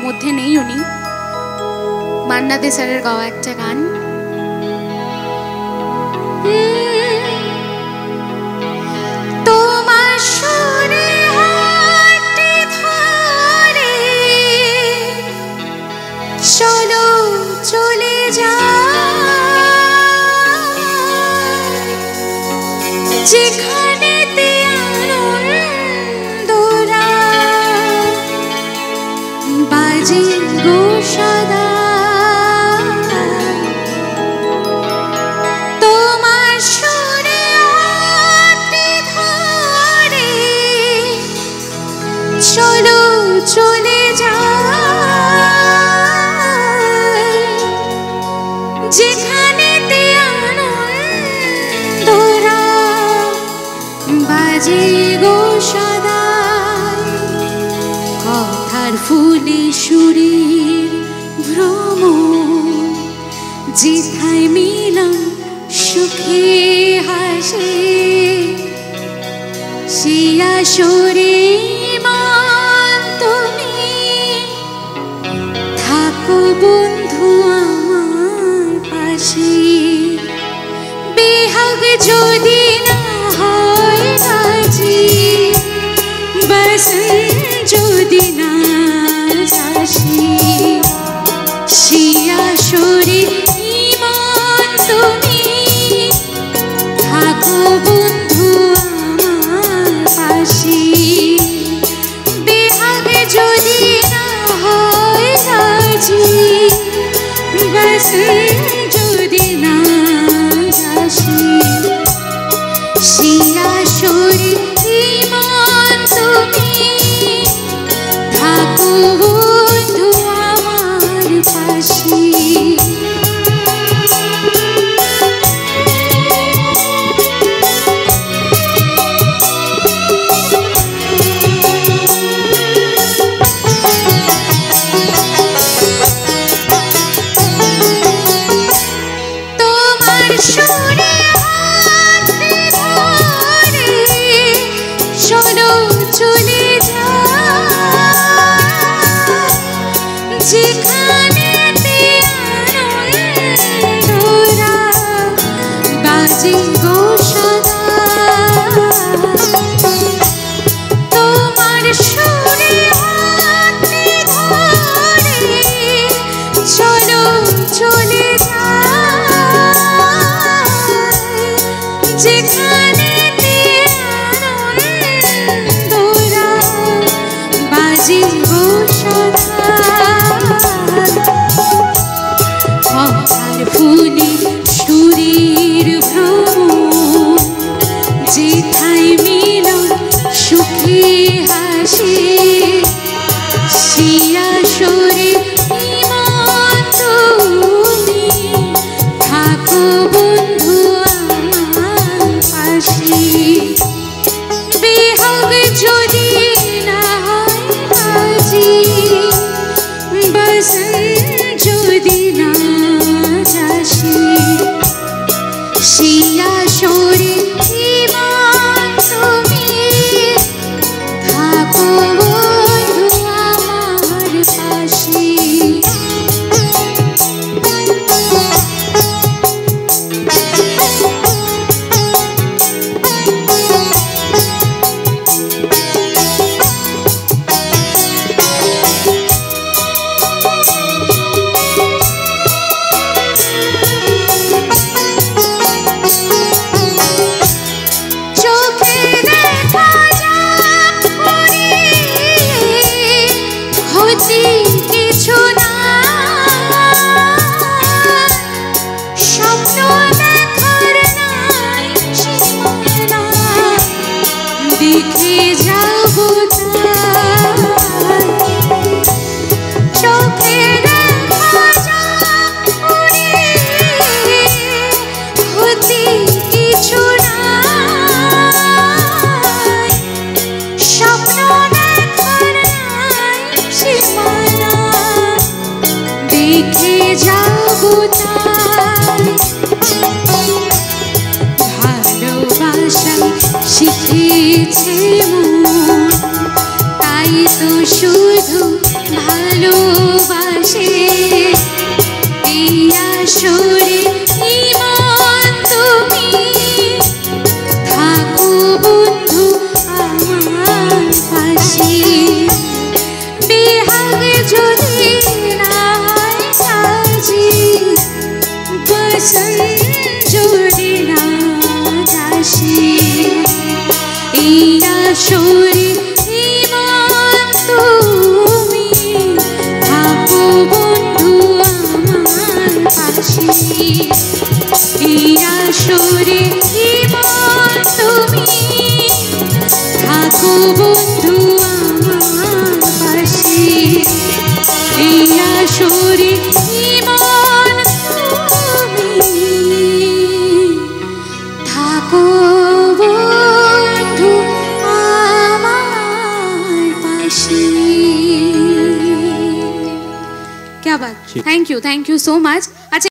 মধ্যে নেই উনি, মান্না দে স্যারের গাওয়া একটা গান। তোমার সুরে হাতটি ধরে চলো চলে যাই, যেখানেতে আনন্দরা বাজে গো সদা। তোমার সুরে হাতটি ধরে চলো চলে যাই, যেখানেতে আনন্দরা বাজে গো সদাই। কথার ফুলে সুরের ভ্রমণ, যেথায় মিলন সুখে হাসে, সে আসরে মান তুমি থাকো বন্ধু আমার পাশে। বেহাগ যদি না হয় রাজি, বসন্ত যদি না আসে, সে আসরে ইমান তুমি থাকো বন্ধু আমার পাশে। বেহাগ যদি না হয় রাজি, বসন্ত যদি না আসে, সে আসরে ইমান তুমি থাকো বন্ধু আমার পাশে। তোমার সুরে হাতটি ধরে চলো চলে যাই, যেখানেতে আনন্দরা বাজে গো সদা। তোমার সুরে হাতটি ধরে চলো চলে যাই, যেখানেতে আনন্দরা বাজে গো সদা। কথার ফুলে সুরের ভ্রমণ, যেথায় মিলন সুখে হাসে, সে আসরে ইমান তুমি থাকো বন্ধু আমার পাশে। বেহাগ যদি না হয় রাজি, বসন্ত যদি না আসে, সে আসরে ইমান তুমি থাকো বন্ধু আমার পাশে। চোখে দেখা যাক ক্ষতি কিছু না, স্বপ্ন দেখার নাই সীমানা, দেখে যাবো তাই। চোখে দেখা যাক ক্ষতি কিছু নাই, স্বপ্ন দেখার নাই সীমানা, আসরে ইমন তুমি থাকো বন্ধু আমার পাশে এই আসরে ইমন তুমি থাকো বন্ধু আমার পাশে। क्या बात, थैंक यू सो मच। अच्छा